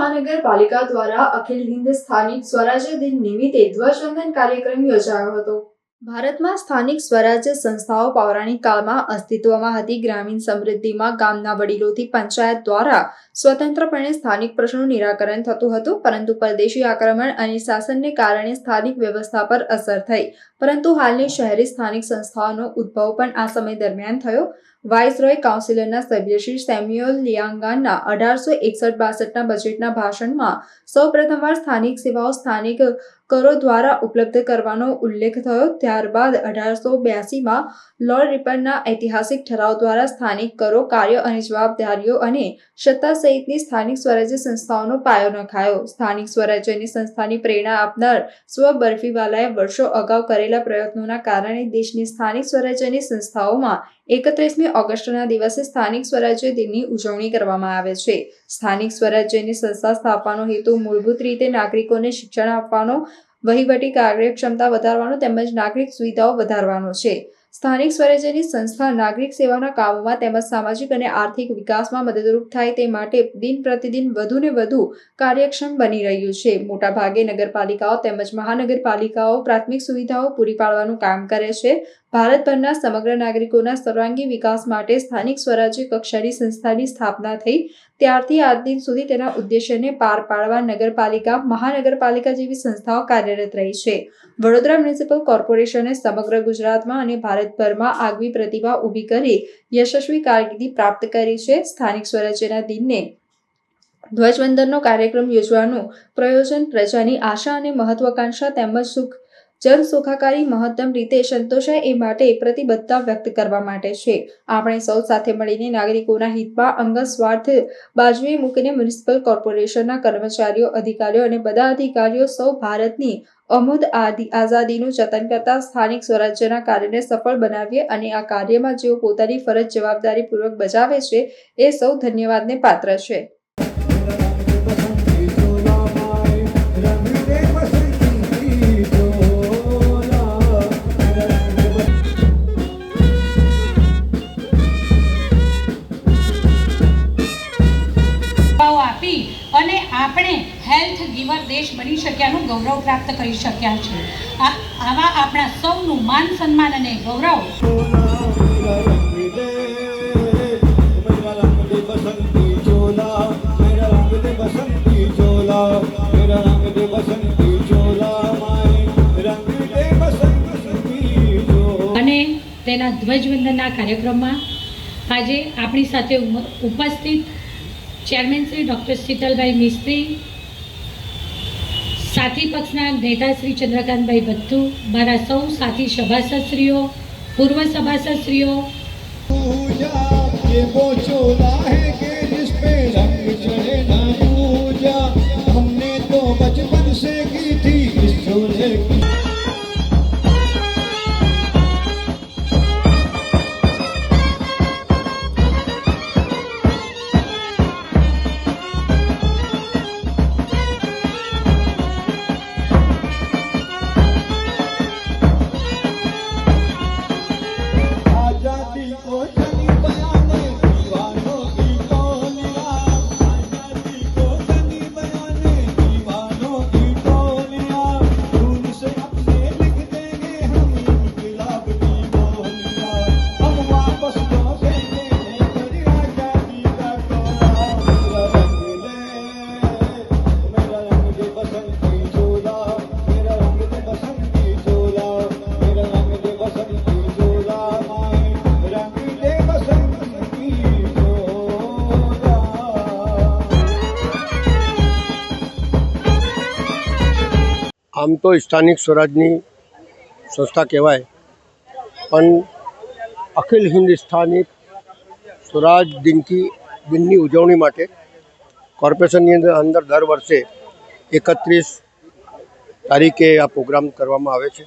મહાનગરપાલિકા દ્વારા અખિલ હિન્દ સ્થાનિક સ્વરાજ્ય દિન નિમિત્તે ધ્વજવંદન કાર્યક્રમ યોજાયો હતો। ભારતમાં સ્થાનિક સ્વરાજ્ય સંસ્થાઓ પૌરાણિક કાળમાં અસ્તિત્વમાં હતી। ગ્રામીણ સમૃદ્ધિમાં ગામના વડીલોથી પંચાયત દ્વારા સ્વતંત્રપણે સ્થાનિક પ્રશ્નોનું નિરાકરણ થતું હતું, પરંતુ પરદેશી આક્રમણ અને શાસનને કારણે સ્થાનિક વ્યવસ્થા પર અસર થઈ। પરંતુ હાલની શહેરી સ્થાનિક સંસ્થાઓનો ઉદ્ભવ પણ આ સમય દરમિયાન થયો। વાઇસરોય કાઉન્સિલના સભ્ય શ્રી સેમ્યુઅલ લિયાંગાના 1861-62ના બજેટના ભાષણમાં સૌ પ્રથમવાર સ્થાનિક સેવાઓ સ્થાનિક કરો દ્વારા ઉપલબ્ધ કરવાનો ઉલ્લેખ થયો। ત્યારબાદ 1882માં લોર્ડ રિપનના ઐતિહાસિક ઠરાવ દ્વારા સ્થાનિક કરો, કાર્યો અને જવાબદારીઓ અને સત્તા સહિતની સ્થાનિક સ્વરાજ્ય સંસ્થાઓનો પાયો નખાયો। સ્થાનિક સ્વરાજ્યની સંસ્થાની પ્રેરણા આપનાર સ્વ બર્ફીવાલાએ વર્ષો અગાઉ કરેલા પ્રયત્નોના કારણે દેશની સ્થાનિક સ્વરાજ્યની સંસ્થાઓમાં 31મી ઓગસ્ટના દિવસે સ્થાનિક સ્વરાજ્ય દિનની ઉજવણી કરવામાં આવે છે। સ્થાનિક સ્વરાજ્યની સંસ્થા સ્થાપવાનો હેતુ મૂળભૂત રીતે નાગરિકોને શિક્ષણ આપવાનો, વહીવટી કાર્યક્ષમતા વધારવાનો તેમજ નાગરિક સુવિધાઓ વધારવાનો છે। સ્થાનિક સ્વરાજ્યની સંસ્થા નાગરિક સેવાના કામોમાં તેમજ સામાજિક અને આર્થિક વિકાસમાં મદદરૂપ થાય તે માટે દિન પ્રતિદિન વધુને વધુ કાર્યક્ષમ બની રહ્યું છે। મોટાભાગે નગરપાલિકાઓ તેમજ મહાનગરપાલિકાઓ પ્રાથમિક સુવિધાઓ પૂરી પાડવાનું કામ કરે છે। ભારતભરના સમગ્ર નાગરિકોના સર્વાંગી વિકાસ માટે સ્થાનિક સ્વરાજ્ય કક્ષાની સંસ્થાની સ્થાપના થઈ ત્યારથી આજ દિન સુધી તેના ઉદ્દેશ્યને પાર પાડવા નગરપાલિકા, મહાનગરપાલિકા જેવી સંસ્થાઓ કાર્યરત રહી છે। વડોદરા મ્યુનિસિપલ કોર્પોરેશને સમગ્ર ગુજરાતમાં અને ભારતભરમાં આગવી પ્રતિભા ઊભી કરી યશસ્વી કારકિર્દી પ્રાપ્ત કરી છે। સ્થાનિક સ્વરાજ્યના દિનને ધ્વજવંદનનો કાર્યક્રમ યોજવાનું પ્રયોજન પ્રજાની આશા અને મહત્વાકાંક્ષા તેમજ જન સુખાકારી મહત્તમ રીતે સંતોષાય એ માટે પ્રતિબદ્ધતા વ્યક્ત કરવા માટે છે। આપણે સૌ સાથે મળીને નાગરિકોના હિતમાં અંગત સ્વાર્થ બાજુએ મૂકીને મ્યુનિસિપલ કોર્પોરેશનના કર્મચારીઓ, અધિકારીઓ અને બધા અધિકારીઓ સૌ ભારતની અમૂર્ત આઝાદીનું જતન કરતા સ્થાનિક સ્વરાજ્યના કાર્યને સફળ બનાવીએ અને આ કાર્યમાં જેઓ પોતાની ફરજ જવાબદારીપૂર્વક બજાવે છે એ સૌ ધન્યવાદને પાત્ર છે। અને આપણે હેલ્થ ગીવર દેશ બની શક્યાનું ગૌરવ પ્રાપ્ત કરી શક્યા છે। આવા આપણા સૌનું માન સન્માન અને ગૌરવ અને તેના ધ્વજવંદનના કાર્યક્રમમાં આજે આપણી સાથે ઉપસ્થિત ચેરમેન શ્રી ડૉક્ટર શીતલભાઈ મિસ્ત્રી, સાથી પક્ષના નેતા શ્રી ચંદ્રકાંતભાઈ ભથ્થુ, મારા સૌ સાથી સભાસદશ્રીઓ, પૂર્વ સભાસદશ્રીઓ, આમ તો સ્થાનિક સ્વરાજની સંસ્થા કહેવાય, પણ અખિલ હિન્દ સ્થાનિક સ્વરાજ દિનની ઉજવણી માટે કોર્પોરેશનની અંદર દર વર્ષે 31 તારીખે આ પ્રોગ્રામ કરવામાં આવે છે।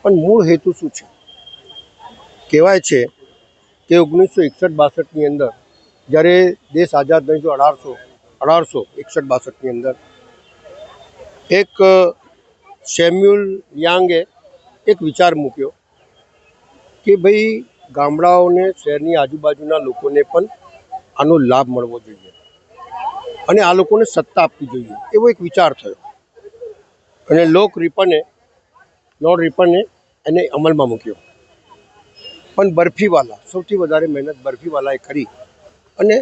પણ મૂળ હેતુ શું છે? કહેવાય છે કે 1961-62ની અંદર જ્યારે દેશ આઝાદ થયો, 1861-62ની અંદર એક સેમ્યુઅલ લિયાંગે એક વિચાર મૂક્યો કે ભાઈ ગામડાઓને, શહેરની આજુબાજુના લોકોને પણ આનો લાભ મળવો જોઈએ। અને આ લોકોને સત્તા આપવી જોઈએ એવો એક વિચાર થયો અને લોર્ડ રિપને એને અમલમાં મૂક્યો. પણ બરફીવાલા સૌથી વધારે મહેનત બરફીવાલાએ કરી અને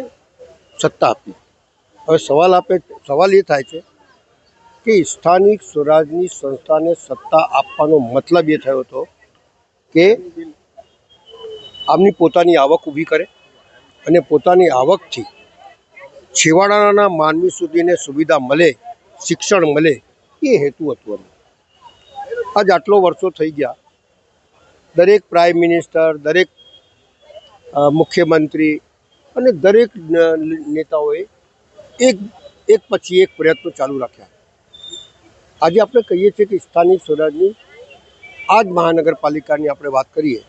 સત્તા આપી. હવે સવાલ એ થાય છે કે સ્થાનિક સ્વરાજની સંસ્થાને સત્તા આપવાનો મતલબ એ થયો હતો કે આમની પોતાની આવક ઊભી કરે અને પોતાની આવકથી છેવાડાના માનવી સુધીને સુવિધા મળે, શિક્ષણ મળે, એ હેતુ હતું. આજ આટલો વર્ષો થઈ ગયા, દરેક પ્રાઇમ મિનિસ્ટર, દરેક મુખ્યમંત્રી અને દરેક નેતાઓએ એક પછી એક પ્રયત્નો ચાલુ રાખ્યા. આજે આપણે કહીએ છીએ કે સ્થાનિક સ્વરાજની આ જ મહાનગરપાલિકાની આપણે વાત કરીએ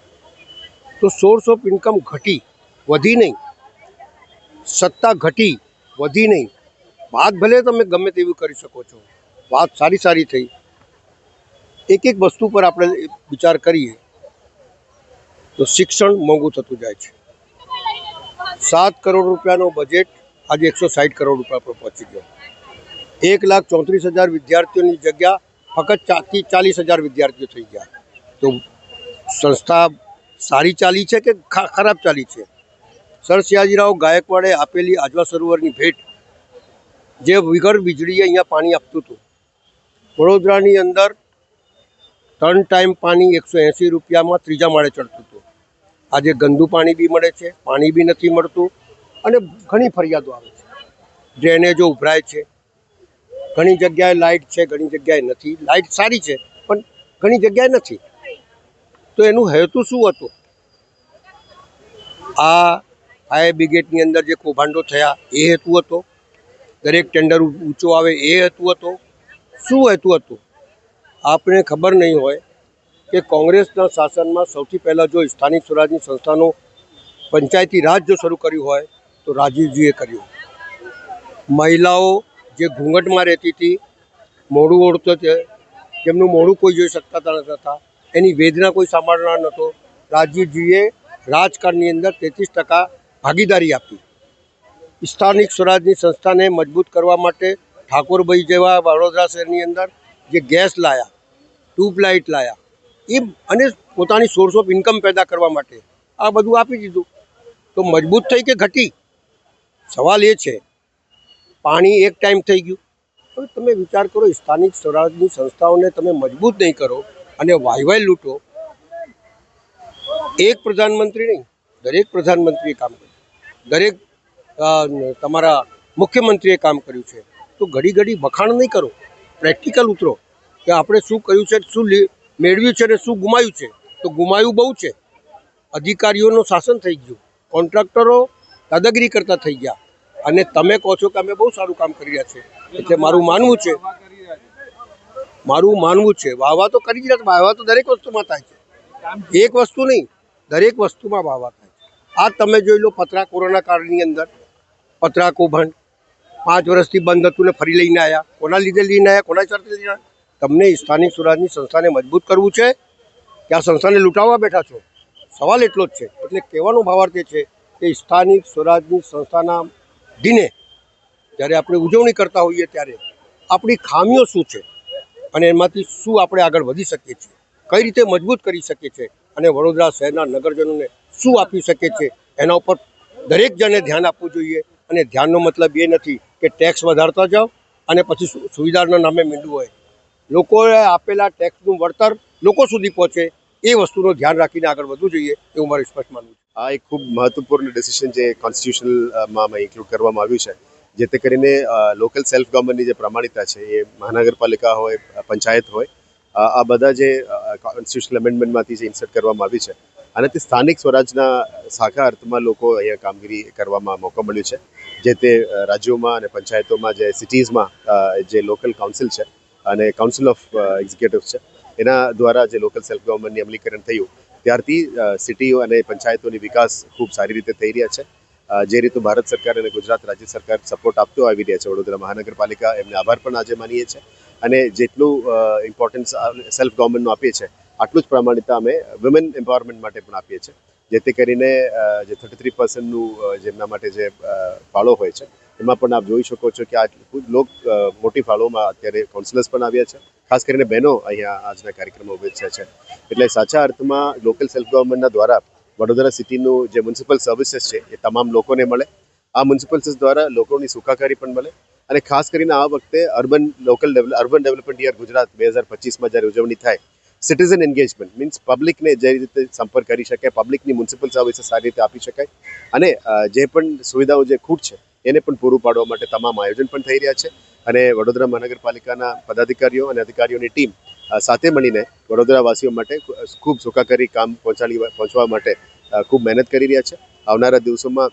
તો સોર્સ ઓફ ઇન્કમ ઘટી, વધી નહીં. સત્તા ઘટી, વધી નહીં. વાત ભલે તમે ગમે તેવી કરી શકો છો, વાત સારી થઈ. એક વસ્તુ પર આપણે વિચાર કરીએ તો શિક્ષણ મોંઘું થતું જાય છે. 7 કરોડ રૂપિયાનો બજેટ આજે 160 કરોડ રૂપિયા પર પહોંચી ગયો. 1,34,000 વિદ્યાર્થીઓની જગ્યા ફક્ત 40,000 વિદ્યાર્થીઓ થઈ ગયા. તો સંસ્થા સારી ચાલી છે કે ખરાબ ચાલી છે? સર સયાજીરાવ ગાયકવાડે આપેલી આજવા સરોવરની ભેટ, જે વગર વીજળીએ અહીંયા પાણી આપતું હતું. વડોદરાની અંદર 3 ટાઈમ પાણી 180 રૂપિયામાં ત્રીજા માળે ચડતું હતું. આજે ગંદુ પાણી બી મળે છે, પાણી બી નથી મળતું અને ઘણી ફરિયાદો આવે છે. ડ્રેનેજો ઉભરાય છે, ઘણી જગ્યાએ લાઇટ છે, ઘણી જગ્યાએ નથી. લાઇટ સારી છે પણ ઘણી જગ્યાએ નથી. તો એનું હેતુ શું હતું? આ ફાયર બ્રિગેડની અંદર જે કૌભાંડો થયા એ હેતુ હતો? દરેક ટેન્ડર ઊંચો આવે એ હેતુ હતો? શું હેતુ હતું? આપણે ખબર નહીં હોય કે કોંગ્રેસના શાસનમાં સૌથી પહેલાં જો સ્થાનિક સ્વરાજની સંસ્થાનો પંચાયતી રાજ જો શરૂ કર્યું હોય તો રાજીવજીએ કર્યું. મહિલાઓ જે ઘૂંઘટમાં રહેતી હતી, મોઢું ઓળતો છે, જેમનું મોઢું કોઈ જોઈ શકતા નહોતા, એની વેદના કોઈ સાંભળનાર નહોતો, રાજીવજીએ રાજકારણની અંદર 33% ભાગીદારી આપી. સ્થાનિક સ્વરાજની સંસ્થાને મજબૂત કરવા માટે ઠાકોરભાઈ જેવા વડોદરા શહેરની અંદર જે ગેસ લાયા, ટ્યુબલાઇટ લાયા, એ અને પોતાની સોર્સ ઓફ ઇન્કમ પેદા કરવા માટે આ બધું આપી દીધું. તો મજબૂત થઈ કે ઘટી? સવાલ એ છે. પાણી એક ટાઈમ થઈ ગયું. હવે તમે વિચાર કરો, સ્થાનિક સ્વરાજની સંસ્થાઓને તમે મજબૂત નહીં કરો અને વાયવાય લૂંટો. એક પ્રધાનમંત્રી નહીં, દરેક પ્રધાનમંત્રીએ કામ કર્યું, દરેક તમારા મુખ્યમંત્રીએ કામ કર્યું છે. તો ઘડી વખાણ નહીં કરો, પ્રેક્ટિકલ ઉતરો કે આપણે શું કર્યું છે, શું મેળવ્યું છે અને શું ગુમાવ્યું છે. તો ગુમાવ્યું બહુ છે. અધિકારીઓનું શાસન થઈ ગયું, કોન્ટ્રાક્ટરો દાદાગીરી કરતા થઈ ગયા અને તમે કહો છો કે અમે બહુ સારું કામ કરી રહ્યા છે. એટલે મારું માનવું છે વાહવા તો કરી જ રહ્યા. વાહવા તો દરેક વસ્તુમાં થાય છે, એક વસ્તુ નહીં, દરેક વસ્તુમાં વાહવા થાય છે. આ તમે જોઈ લો, પતરા કોરોના કાળની અંદર પતરા કૌભાંડ 5 વર્ષથી બંધ હતું ને ફરી લઈને આવ્યા. કોના લીધે લઈને આવ્યા? કોના સાથે લઈને આવ્યા? તમને સ્થાનિક સ્વરાજની સંસ્થાને મજબૂત કરવું છે કે આ સંસ્થાને લૂંટાવવા બેઠા છો? સવાલ એટલો જ છે. એટલે કહેવાનો ભાવાર્થ એ છે કે સ્થાનિક સ્વરાજની સંસ્થાના દિને જ્યારે આપણે ઉજવણી કરતા હોઈએ ત્યારે આપણી ખામીઓ શું છે અને એમાંથી શું આપણે આગળ વધી શકીએ છીએ, કઈ રીતે મજબૂત કરી શકીએ છીએ અને વડોદરા શહેરના નગરજનોને શું આપી શકીએ છીએ, એના ઉપર દરેક જણે ધ્યાન આપવું જોઈએ. અને ધ્યાનનો મતલબ એ નથી કે ટેક્સ વધારતા જાઓ અને પછી સુવિધાના નામે મીંડું હોય. લોકોએ આપેલા ટેક્સનું વળતર લોકો સુધી પહોંચે એ વસ્તુનું ધ્યાન રાખીને આગળ વધવું જોઈએ એવું મારું સ્પષ્ટ માનવું છે. આ એક ખૂબ મહત્વપૂર્ણ ડિસિઝન જે કોન્સ્ટિટ્યુશનલમાં ઇન્ક્લુડ કરવામાં આવ્યું છે, જેથી કરીને લોકલ સેલ્ફ ગવર્નમેન્ટની જે પ્રમાણિકતા છે એ મહાનગરપાલિકા હોય, પંચાયત હોય, આ બધા જે કોન્સ્ટિટ્યુશનલ એમેન્ડમેન્ટમાંથી જે ઇન્સર્ટ કરવામાં આવી છે અને તે સ્થાનિક સ્વરાજના સાચા અર્થમાં લોકો અહીંયા કામગીરી કરવામાં મોકો મળ્યો છે. જે તે રાજ્યોમાં અને પંચાયતોમાં જે સિટીઝમાં જે લોકલ કાઉન્સિલ છે અને કાઉન્સિલ ઓફ એક્ઝિક્યુટિવ છે, એના દ્વારા જે લોકલ સેલ્ફ ગવર્નમેન્ટની અમલીકરણ થયું ત્યારથી સિટીઓ અને પંચાયતોની વિકાસ ખૂબ સારી રીતે થઈ રહ્યા છે. જે રીતે ભારત સરકાર અને ગુજરાત રાજ્ય સરકાર સપોર્ટ આપતો આવી રહ્યા છે, વડોદરા મહાનગરપાલિકા એમને આભાર પણ આજે માનીએ છીએ. અને જેટલું ઇમ્પોર્ટન્સ સેલ્ફ ગવર્નમેન્ટનું આપીએ છીએ આટલું જ પ્રમાણિકતા અમે વુમેન એમ્પાવરમેન્ટ માટે પણ આપીએ છીએ. જેથી કરીને જે 33%નું જેમના માટે જે ફાળો હોય છે એમાં પણ આપ જોઈ શકો છો કે આ મોટી ફાળોમાં અત્યારે કાઉન્સિલર્સ પણ આવ્યા છે, ખાસ કરીને બહેનો અહીંયા આજના કાર્યક્રમમાં ઉપસ્થિત છે. એટલે સાચા અર્થમાં લોકલ સેલ્ફ ગવર્મેન્ટના દ્વારા વડોદરા સિટીનું જે મ્યુનિસિપલ સર્વિસીસ છે એ તમામ લોકોને મળે. આ મ્યુનિસિપલ્સ દ્વારા લોકોની સુખાકારી પણ મળે અને ખાસ કરીને આ વખતે અર્બન ડેવલપમેન્ટ યર ગુજરાત 2025માં જ્યારે ઉજવણી થાય, સિટીઝન એન્ગેજમેન્ટ મીન્સ પબ્લિકને જે રીતે સંપર્ક કરી શકાય, પબ્લિકની મ્યુનિસિપલ સર્વિસીસ સારી રીતે આપી શકાય અને જે પણ સુવિધાઓ જે ખૂટ છે એને પણ પૂરું પાડવા માટે તમામ આયોજન પણ થઈ રહ્યા છે. અને વડોદરા મહાનગરપાલિકાના પદાધિકારીઓ અને અધિકારીઓની ટીમ સાથે મળીને વડોદરાવાસીઓ માટે ખૂબ સુખાકારી કામ પહોંચવા માટે ખૂબ મહેનત કરી રહ્યા છે. આવનારા દિવસોમાં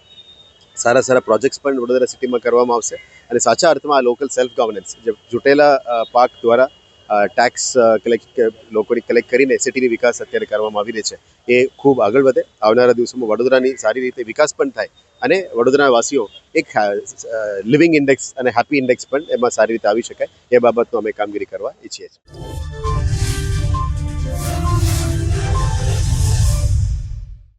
સારા પ્રોજેક્ટ્સ પણ વડોદરા સિટીમાં કરવામાં આવશે અને સાચા અર્થમાં આ લોકલ સેલ્ફ ગવર્નન્સ જે ચૂંટેલા પાક દ્વારા ટેક્સ લોકોની કલેક્ટ કરીને સિટીની વિકાસ અત્યારે કરવામાં આવી રહી છે એ ખૂબ આગળ વધે. આવનારા દિવસોમાં વડોદરાની સારી રીતે વિકાસ પણ થાય અને વડોદરાવાસીઓ એક લિવિંગ ઇન્ડેક્સ અને હેપી ઇન્ડેક્સ પણ એમાં સારી રીતે આવી શકાય એ બાબતનો અમે કામગીરી કરવા ઈચ્છીએ છીએ.